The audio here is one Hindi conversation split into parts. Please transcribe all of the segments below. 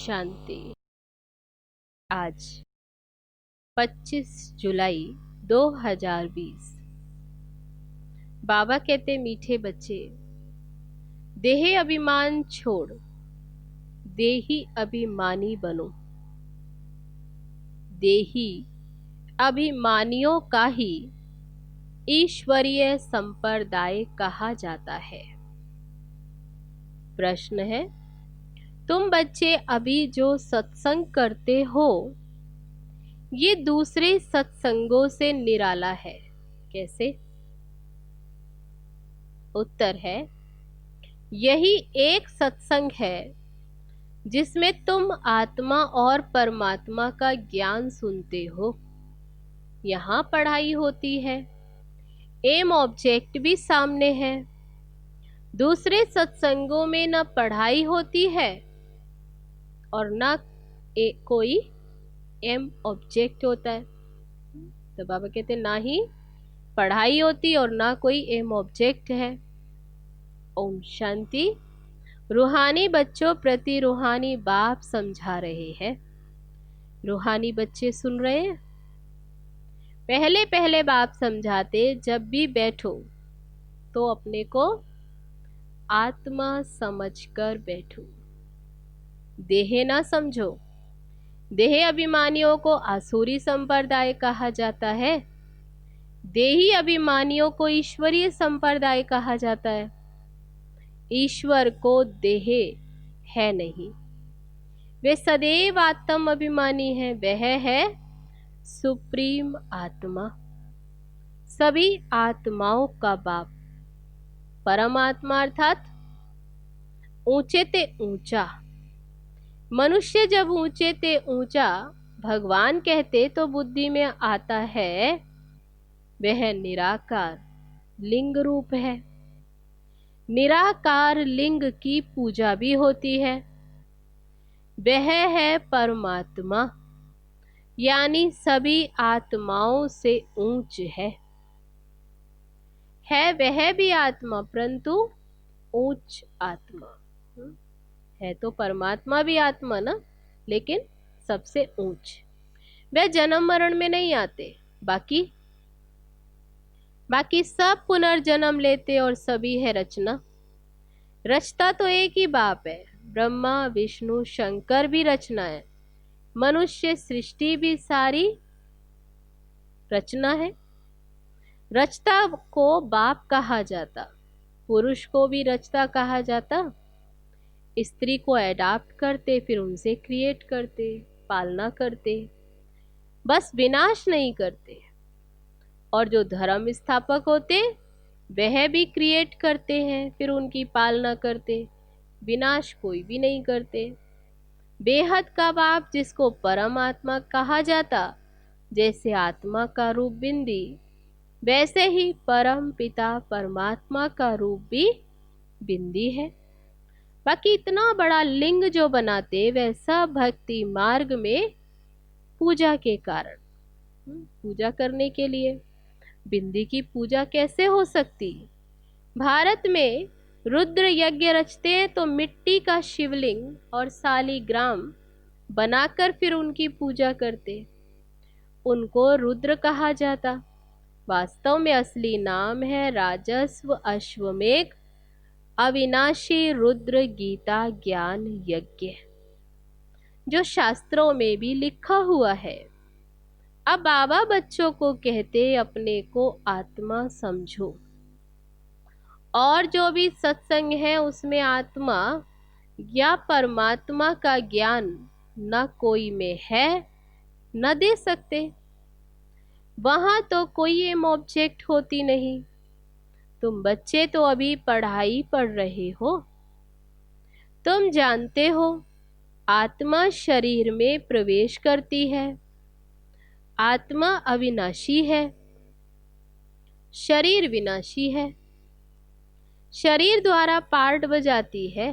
शांति। आज 25 जुलाई 2020। बाबा कहते, मीठे बच्चे, देह अभिमान छोड़ देही अभिमानी बनो। देही अभिमानियों का ही ईश्वरीय संप्रदाय कहा जाता है। प्रश्न है, तुम बच्चे अभी जो सत्संग करते हो ये दूसरे सत्संगों से निराला है, कैसे? उत्तर है, यही एक सत्संग है जिसमें तुम आत्मा और परमात्मा का ज्ञान सुनते हो। यहाँ पढ़ाई होती है, एम ऑब्जेक्ट भी सामने है। दूसरे सत्संगों में न पढ़ाई होती है और न कोई एम ऑब्जेक्ट होता है। तो बाबा कहते ना ही पढ़ाई होती और ना कोई एम ऑब्जेक्ट है। ओम शांति। रूहानी बच्चों प्रति रूहानी बाप समझा रहे हैं। रूहानी बच्चे सुन रहे हैं। पहले पहले बाप समझाते, जब भी बैठो तो अपने को आत्मा समझकर बैठो, देह ना समझो। देह अभिमानियों को आसुरी संप्रदाय कहा जाता है, देही अभिमानियों को ईश्वरीय संप्रदाय कहा जाता है। ईश्वर को देह है नहीं, वे सदैव आत्म अभिमानी है। वह है सुप्रीम आत्मा, सभी आत्माओं का बाप, परमात्मा अर्थात ऊंचे ते ऊंचा। मनुष्य जब ऊंचे ते ऊंचा भगवान कहते तो बुद्धि में आता है वह निराकार लिंग रूप है। निराकार लिंग की पूजा भी होती है। वह है परमात्मा, यानी सभी आत्माओं से ऊंच है वह भी आत्मा, परंतु ऊंच आत्मा है। तो परमात्मा भी आत्मा ना, लेकिन सबसे ऊंच। वह जन्म मरण में नहीं आते, बाकी सब पुनर्जन्म लेते और सभी है रचना। रचता तो एक ही बाप है, ब्रह्मा विष्णु शंकर भी रचना है। मनुष्य सृष्टि भी सारी रचना है। रचता को बाप कहा जाता, पुरुष को भी रचता कहा जाता। स्त्री को एडाप्ट करते, फिर उनसे क्रिएट करते, पालना करते, बस विनाश नहीं करते। और जो धर्म स्थापक होते वह भी क्रिएट करते हैं, फिर उनकी पालना करते, विनाश कोई भी नहीं करते। बेहद का बाप जिसको परमात्मा कहा जाता, जैसे आत्मा का रूप बिंदी, वैसे ही परम पिता परमात्मा का रूप भी बिंदी है। बाकी इतना बड़ा लिंग जो बनाते वह सब भक्ति मार्ग में पूजा के कारण, पूजा करने के लिए। बिंदी की पूजा कैसे हो सकती? भारत में रुद्र यज्ञ रचते हैं तो मिट्टी का शिवलिंग और सालीग्राम बनाकर फिर उनकी पूजा करते, उनको रुद्र कहा जाता। वास्तव में असली नाम है राजस्व अश्वमेघ अविनाशी रुद्र गीता ज्ञान यज्ञ, जो शास्त्रों में भी लिखा हुआ है। अब बाबा बच्चों को कहते, अपने को आत्मा समझो, और जो भी सत्संग है उसमें आत्मा या परमात्मा का ज्ञान न कोई में है न दे सकते। वहां तो कोई एम ऑब्जेक्ट होती नहीं। तुम बच्चे तो अभी पढ़ाई पढ़ रहे हो। तुम जानते हो आत्मा शरीर में प्रवेश करती है। आत्मा अविनाशी है, शरीर विनाशी है। शरीर द्वारा पार्ट बजाती है,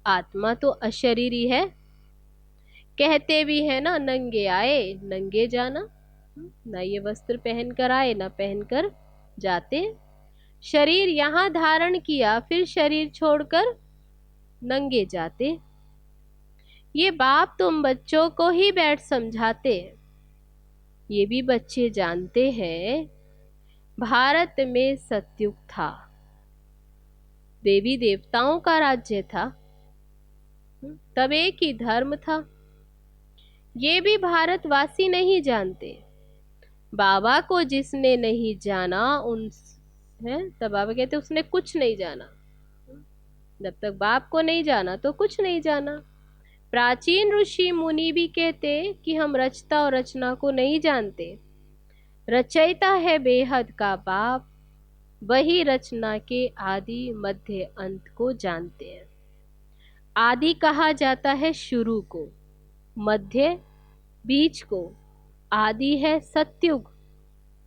आत्मा तो अशरीरी है। कहते भी है ना, नंगे आए नंगे जाना, ना ये वस्त्र पहन कर आए ना पहन कर जाते। शरीर यहाँ धारण किया, फिर शरीर छोड़कर नंगे जाते। ये बाप तुम बच्चों को ही बैठ समझाते हैं। ये भी बच्चे जानते हैं भारत में सतयुग था, देवी देवताओं का राज्य था, तब एक ही धर्म था। ये भी भारतवासी नहीं जानते। बाबा को जिसने नहीं जाना उन है, तब बाबा कहते उसने कुछ नहीं जाना। जब तक बाप को नहीं जाना तो कुछ नहीं जाना। प्राचीन ऋषि मुनि भी कहते कि हम रचता और रचना को नहीं जानते। रचयिता है बेहद का बाप, वही रचना के आदि मध्य अंत को जानते हैं। आदि कहा जाता है शुरू को, मध्य बीच को। आदि है सतयुग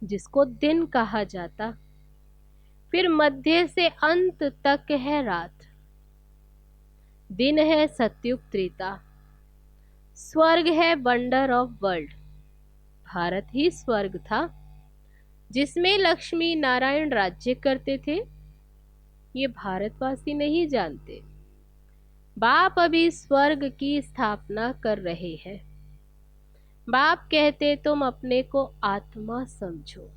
जिसको दिन कहा जाता, फिर मध्य से अंत तक है रात। दिन है सतयुग त्रेता। स्वर्ग है वंडर ऑफ वर्ल्ड। भारत ही स्वर्ग था जिसमें लक्ष्मी नारायण राज्य करते थे। ये भारतवासी नहीं जानते। बाप अभी स्वर्ग की स्थापना कर रहे हैं। बाप कहते तुम अपने को आत्मा समझो।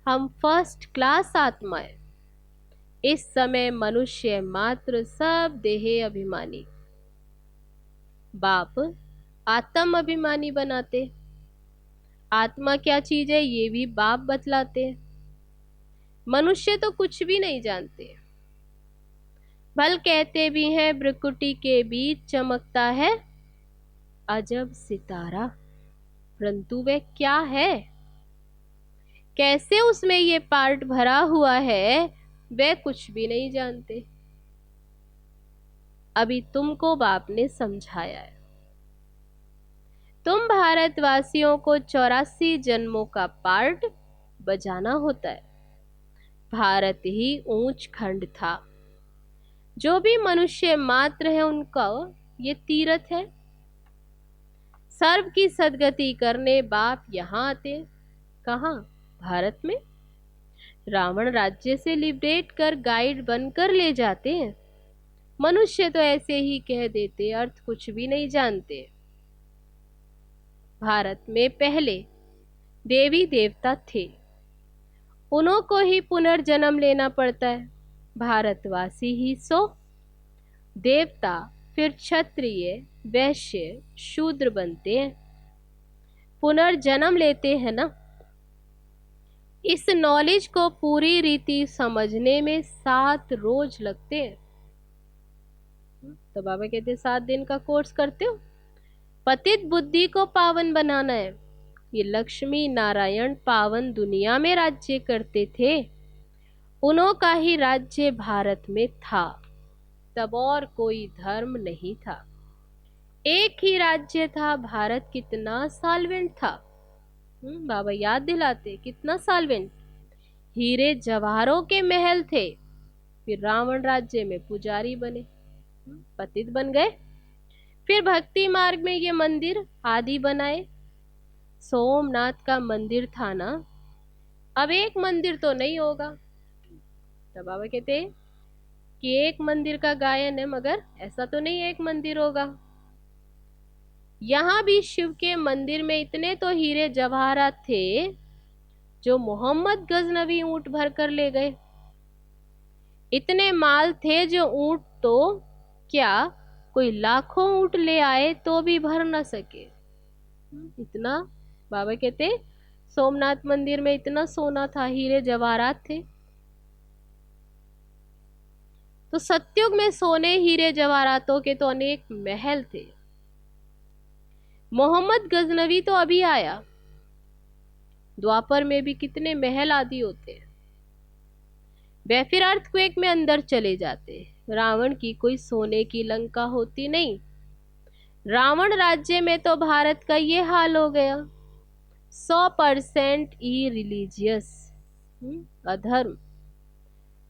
हम फर्स्ट क्लास आत्माएं। इस समय मनुष्य मात्र सब देह अभिमानी। बाप आत्म अभिमानी बनाते। आत्मा क्या चीज है ये भी बाप बतलाते हैं। मनुष्य तो कुछ भी नहीं जानते। भल कहते भी हैं भ्रुकुटी के बीच चमकता है अजब सितारा, परंतु वह क्या है, कैसे उसमें ये पार्ट भरा हुआ है, वे कुछ भी नहीं जानते। अभी तुमको बाप ने समझाया है। तुम भारतवासियों को 84 जन्मों का पार्ट बजाना होता है। भारत ही ऊंच खंड था। जो भी मनुष्य मात्र है उनका ये तीर्थ है। सर्व की सदगति करने बाप यहाँ आते। कहाँ? भारत में। रावण राज्य से लिबरेट कर गाइड बनकर ले जाते हैं। मनुष्य तो ऐसे ही कह देते, अर्थ कुछ भी नहीं जानते। भारत में पहले देवी देवता थे, उन्हों को ही पुनर्जन्म लेना पड़ता है। भारतवासी ही सो देवता, फिर क्षत्रिय, वैश्य, शूद्र बनते हैं, पुनर्जन्म लेते हैं ना। इस नॉलेज को पूरी रीति समझने में 7 रोज लगते हैं। तो बाबा कहते 7 दिन का कोर्स करते हो। पतित बुद्धि को पावन बनाना है। ये लक्ष्मी नारायण पावन दुनिया में राज्य करते थे, उन्हों का ही राज्य भारत में था। तब और कोई धर्म नहीं था, एक ही राज्य था। भारत कितना साल्वेंट था। बाबा याद दिलाते कितना साल्वेंट। हीरे जवाहरों के महल थे। फिर रावण राज्य में पुजारी बने, पतित बन गए। फिर भक्ति मार्ग में ये मंदिर आदि बनाए। सोमनाथ का मंदिर था ना, अब एक मंदिर तो नहीं होगा। तब बाबा कहते कि एक मंदिर का गायन है, मगर ऐसा तो नहीं एक मंदिर होगा। यहां भी शिव के मंदिर में इतने तो हीरे जवाहरात थे जो मोहम्मद गजनवी ऊंट भर कर ले गए। इतने माल थे जो ऊंट तो क्या कोई लाखों ऊंट ले आए तो भी भर न सके। इतना बाबा कहते सोमनाथ मंदिर में इतना सोना था, हीरे जवाहरात थे। तो सतयुग में सोने हीरे जवाहरातों के तो अनेक महल थे। मोहम्मद गजनवी तो अभी आया, द्वापर में भी कितने महल आदि होते हैं। वे फिर अर्थक्वेक में अंदर चले जाते। रावण की कोई सोने की लंका होती नहीं। रावण राज्य में तो भारत का ये हाल हो गया। 100% ई रिलीजियस, अधर्म,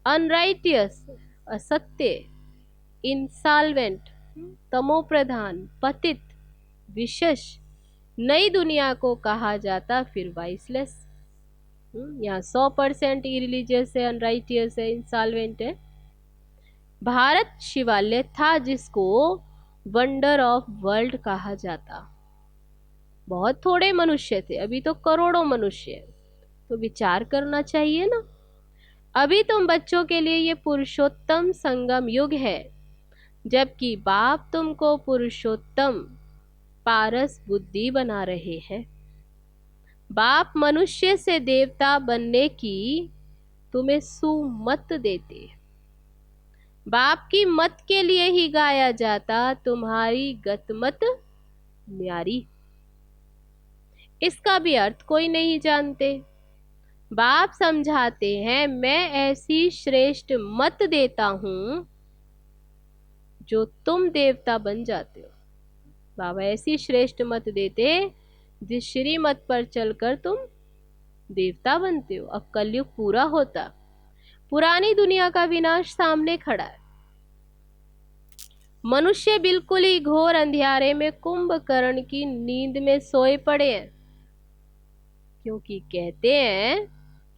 अनराइटियस, असत्य, इंसॉल्वेंट, तमोप्रधान, पतित, विशेष। नई दुनिया को कहा जाता फिर वाइसलेस। यहाँ 100% इरिलीजियस है, अनराइटियस है, इंसॉल्वेंट है। भारत शिवालय था जिसको वंडर ऑफ वर्ल्ड कहा जाता। बहुत थोड़े मनुष्य थे, अभी तो करोड़ों मनुष्य हैं। तो विचार करना चाहिए ना। अभी तुम बच्चों के लिए ये पुरुषोत्तम संगम युग है, जबकि बाप तुमको पुरुषोत्तम पारस बुद्धि बना रहे हैं। बाप मनुष्य से देवता बनने की तुम्हें सुमत देते। बाप की मत के लिए ही गाया जाता तुम्हारी गतमत न्यारी। इसका भी अर्थ कोई नहीं जानते। बाप समझाते हैं, मैं ऐसी श्रेष्ठ मत देता हूं जो तुम देवता बन जाते हो। बाबा ऐसी श्रेष्ठ मत देते जिस श्री मत पर चलकर तुम देवता बनते हो। अब कलयुग पूरा होता, पुरानी दुनिया का विनाश सामने खड़ा है। मनुष्य बिल्कुल ही घोर अंधियारे में कुंभकर्ण की नींद में सोए पड़े हैं, क्योंकि कहते हैं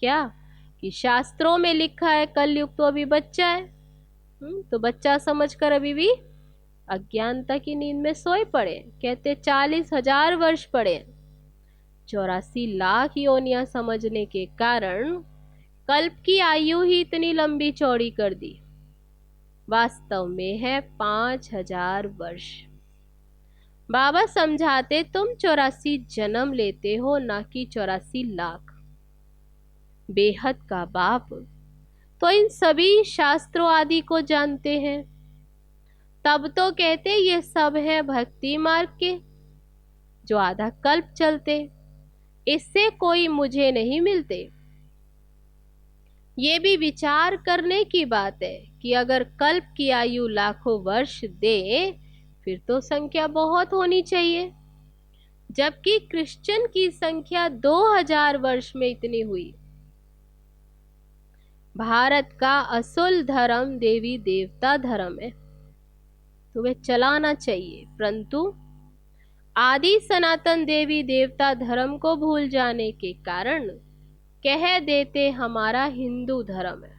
क्या कि शास्त्रों में लिखा है कलयुग तो अभी बच्चा है। तो बच्चा समझकर अभी भी अज्ञानता की नींद में सोए पड़े। कहते 40,000 वर्ष पड़े। 84 लाख योनियां समझने के कारण कल्प की आयु ही इतनी लंबी चौड़ी कर दी। वास्तव में है 5,000 वर्ष। बाबा समझाते तुम 84 जन्म लेते हो, ना कि 84 लाख। बेहद का बाप तो इन सभी शास्त्रों आदि को जानते हैं, तब तो कहते ये सब है भक्ति मार्ग के जो आधा कल्प चलते, इससे कोई मुझे नहीं मिलते। ये भी विचार करने की बात है कि अगर कल्प की आयु लाखों वर्ष दे फिर तो संख्या बहुत होनी चाहिए, जबकि क्रिश्चियन की संख्या 2000 वर्ष में इतनी हुई। भारत का असुल धर्म देवी देवता धर्म है, तुम्हें चलाना चाहिए, परंतु आदि सनातन देवी देवता धर्म को भूल जाने के कारण कह देते हमारा हिंदू धर्म है।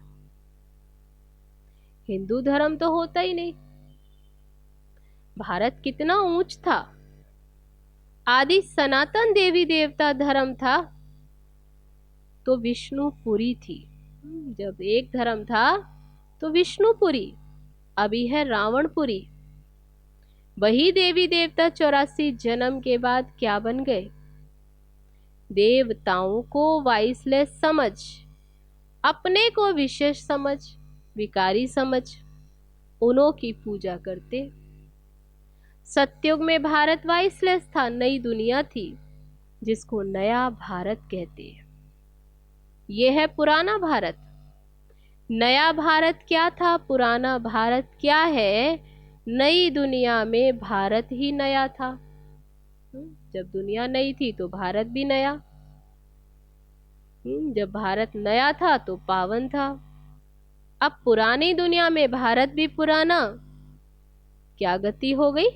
हिंदू धर्म तो होता ही नहीं। भारत कितना ऊंच था। आदि सनातन देवी देवता धर्म था तो विष्णुपुरी थी। जब एक धर्म था तो विष्णुपुरी, अभी है रावणपुरी। वही देवी देवता 84 जन्म के बाद क्या बन गए? देवताओं को वाइसलेस समझ, अपने को विशेष समझ, विकारी समझ उन्हों की पूजा करते। सतयुग में भारत वाइसलेस था, नई दुनिया थी जिसको नया भारत कहते हैं। यह है पुराना भारत। नया भारत क्या था, पुराना भारत क्या है? नई दुनिया में भारत ही नया था। जब दुनिया नई थी तो भारत भी नया। जब भारत नया था तो पावन था। अब पुरानी दुनिया में भारत भी पुराना, क्या गति हो गई?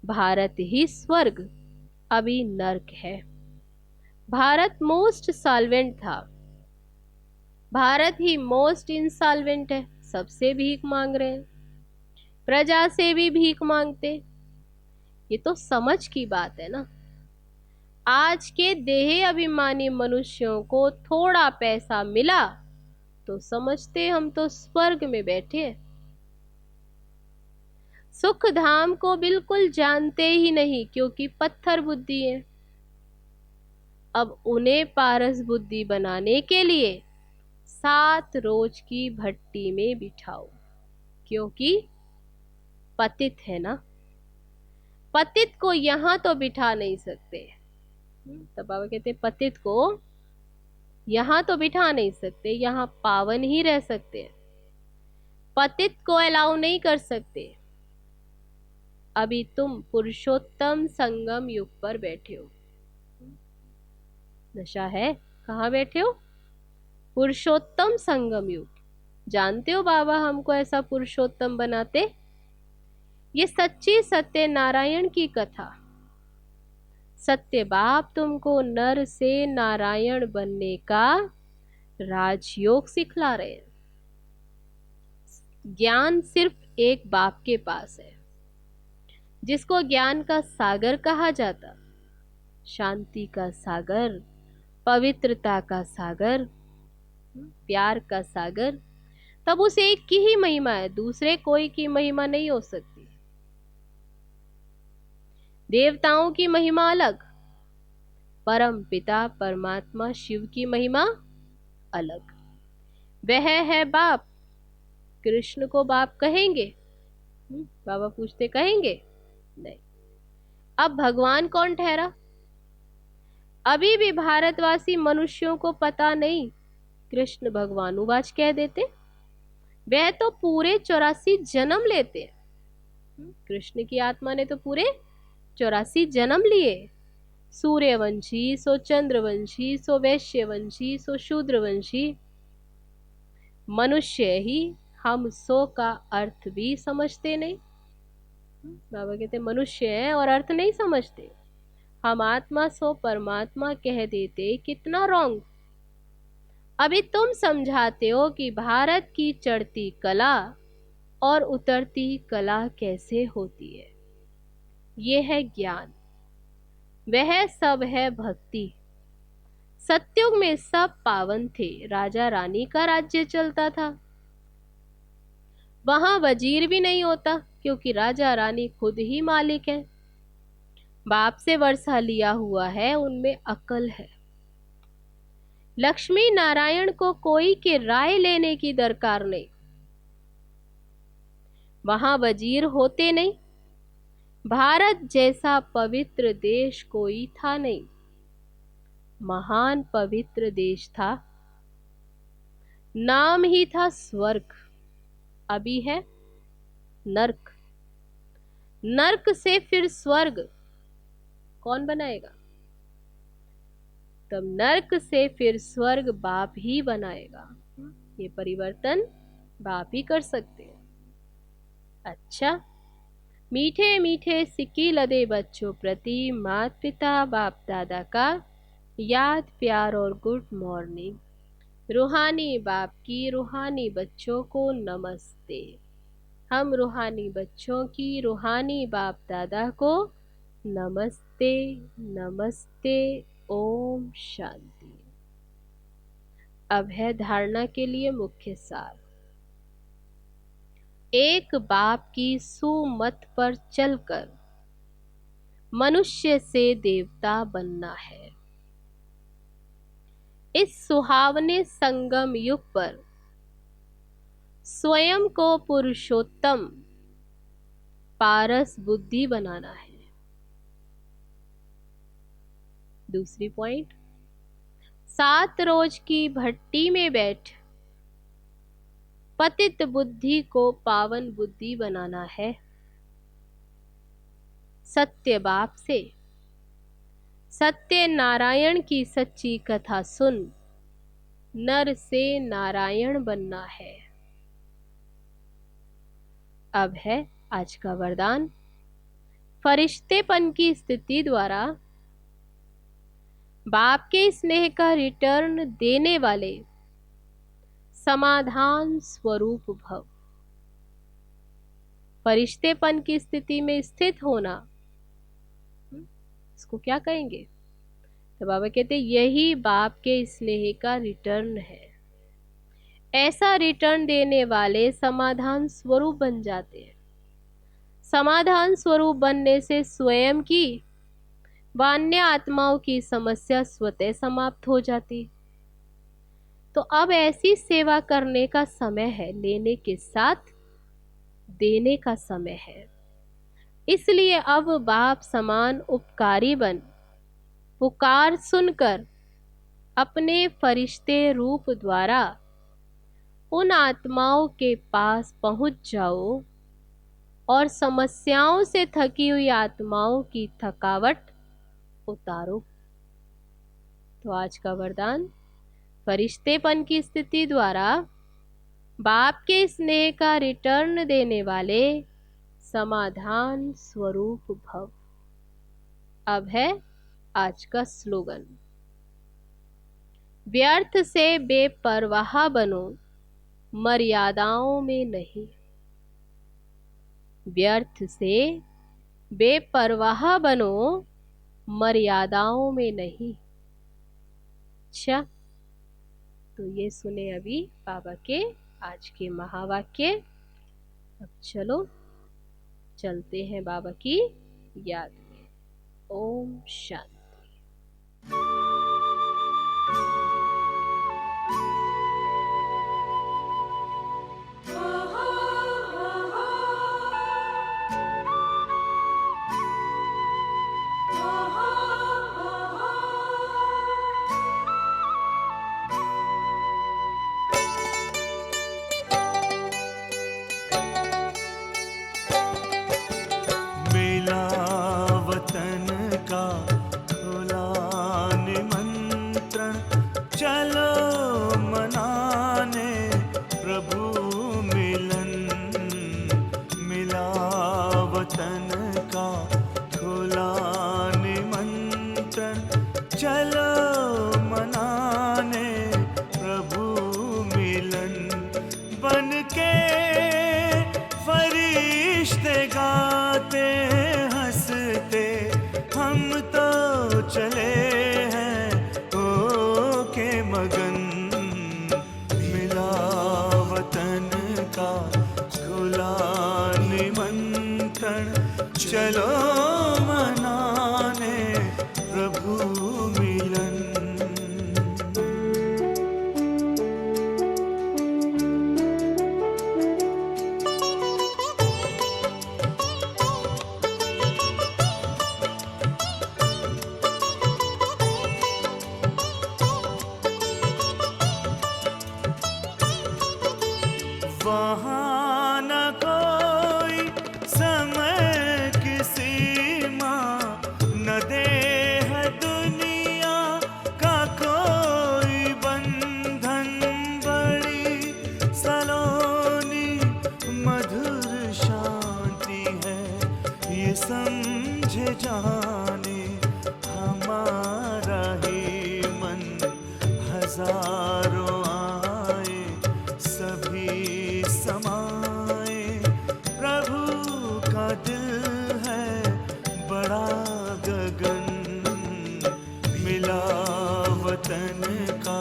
भारत ही स्वर्ग, अभी नर्क है। भारत मोस्ट सॉल्वेंट था, भारत ही मोस्ट इंसॉल्वेंट है। सबसे भीख मांग रहे हैं, प्रजा से भी भीख मांगते। ये तो समझ की बात है ना। आज के देह अभिमानी मनुष्यों को थोड़ा पैसा मिला तो समझते हम तो स्वर्ग में बैठे हैं। सुख धाम को बिल्कुल जानते ही नहीं, क्योंकि पत्थर बुद्धि है। अब उन्हें पारस बुद्धि बनाने के लिए 7 रोज की भट्टी में बिठाओ, क्योंकि पतित है ना। पतित को यहां तो बिठा नहीं सकते। तब बाबा कहते पतित को यहां तो बिठा नहीं सकते, यहां पावन ही रह सकते हैं, पतित को अलाउ नहीं कर सकते। अभी तुम पुरुषोत्तम संगम युग पर बैठे हो। नशा है, कहाँ बैठे हो? पुरुषोत्तम संगम युग। जानते हो बाबा हमको ऐसा पुरुषोत्तम बनाते? ये सच्ची सत्य नारायण की कथा। सत्य बाप तुमको नर से नारायण बनने का राजयोग सिखला रहे हैं। ज्ञान सिर्फ एक बाप के पास है, जिसको ज्ञान का सागर कहा जाता, शांति का सागर, पवित्रता का सागर, प्यार का सागर, तब उस एक की ही महिमा है, दूसरे कोई की महिमा नहीं हो सकती। देवताओं की महिमा अलग, परम पिता परमात्मा शिव की महिमा अलग। वह है बाप, कृष्ण को बाप कहेंगे? बाबा पूछते, कहेंगे? नहीं। अब भगवान कौन ठहरा? अभी भी भारतवासी मनुष्यों को पता नहीं, कृष्ण भगवानुवाच कह देते। वह तो पूरे 84 जन्म लेते हैं। कृष्ण की आत्मा ने तो पूरे 84 जन्म लिए। सूर्यवंशी, सो चंद्रवंशी, सो वैश्यवंशी, सो शूद्रवंशी। मनुष्य ही हम सो का अर्थ भी समझते नहीं। बाबा कहते मनुष्य हैं और अर्थ नहीं समझते। हम आत्मा सो परमात्मा कह देते, कितना रॉन्ग। अभी तुम समझाते हो कि भारत की चढ़ती कला और उतरती कला कैसे होती है। ये है ज्ञान, वह सब है भक्ति। सत्युग में सब पावन थे, राजा रानी का राज्य चलता था। वहां वजीर भी नहीं होता, क्योंकि राजा रानी खुद ही मालिक है। बाप से वर्षा लिया हुआ है, उनमें अकल है। लक्ष्मी नारायण को कोई के राय लेने की दरकार नहीं। वहां वजीर होते नहीं। भारत जैसा पवित्र देश कोई था नहीं। महान पवित्र देश था, नाम ही था स्वर्ग। अभी है नर्क। नर्क से फिर स्वर्ग कौन बनाएगा? तब नर्क से फिर स्वर्ग बाप ही बनाएगा। ये परिवर्तन बाप ही कर सकते हैं। अच्छा, मीठे मीठे सिक्की लदे बच्चों प्रति माता पिता बाप दादा का याद प्यार और गुड मॉर्निंग। रूहानी बाप की रूहानी बच्चों को नमस्ते। हम रूहानी बच्चों की रूहानी बाप दादा को नमस्ते नमस्ते। ओम शांति। अब है धारणा के लिए मुख्य सार। एक बाप की सुमत पर चलकर मनुष्य से देवता बनना है। इस सुहावने संगम युग पर स्वयं को पुरुषोत्तम पारस बुद्धि बनाना है। दूसरी पॉइंट, 7 रोज की भट्टी में बैठ पतित बुद्धि को पावन बुद्धि बनाना है। सत्य बाप से सत्य नारायण की सच्ची कथा सुन नर से नारायण बनना है। अब है आज का वरदान। फरिश्तेपन की स्थिति द्वारा बाप के स्नेह का रिटर्न देने वाले समाधान स्वरूप भव। फरिश्तेपन की स्थिति में स्थित होना, इसको क्या कहेंगे? तो बाबा कहते यही बाप के स्नेह का रिटर्न है। ऐसा रिटर्न देने वाले समाधान स्वरूप बन जाते हैं। समाधान स्वरूप बनने से स्वयं की व अन्य आत्माओं की समस्या स्वतः समाप्त हो जाती। तो अब ऐसी सेवा करने का समय है, लेने के साथ देने का समय है। इसलिए अब बाप समान उपकारी बन पुकार सुनकर अपने फरिश्ते रूप द्वारा उन आत्माओं के पास पहुंच जाओ और समस्याओं से थकी हुई आत्माओं की थकावट उतारो। तो आज का वरदान, फरिश्तेपन की स्थिति द्वारा बाप के स्नेह का रिटर्न देने वाले समाधान स्वरूप भव। अब है आज का स्लोगन। व्यर्थ से बेपरवाह बनो, मर्यादाओं में नहीं। व्यर्थ से बेपरवाह बनो, मर्यादाओं में नहीं। अच्छा, तो ये सुने अभी बाबा के आज के महावाक्य। अब चलो चलते हैं बाबा की याद में। ओम शांति। मिला वतन का खुला निमंत्रण, चलो मनाने प्रभु मिलन। मिला वतन का खुला निमंत्रण, चलो मनाने प्रभु मिलन। बन के फरिश्ते गाते हंसते, हम तो चले हैं हो के मगन। मिला वतन का खुला निमंत्रण, चलो मनाने प्रभु मिलन। वहाँ न कोई समय की सीमा, न देह दुनिया का कोई बंधन। बड़ी सलोनी मधुर शांति है, ये समझे जाने हमारा ही मन। हजारों आए सभी समाए, प्रभु का दिल है बड़ा गगन। मिला वतन का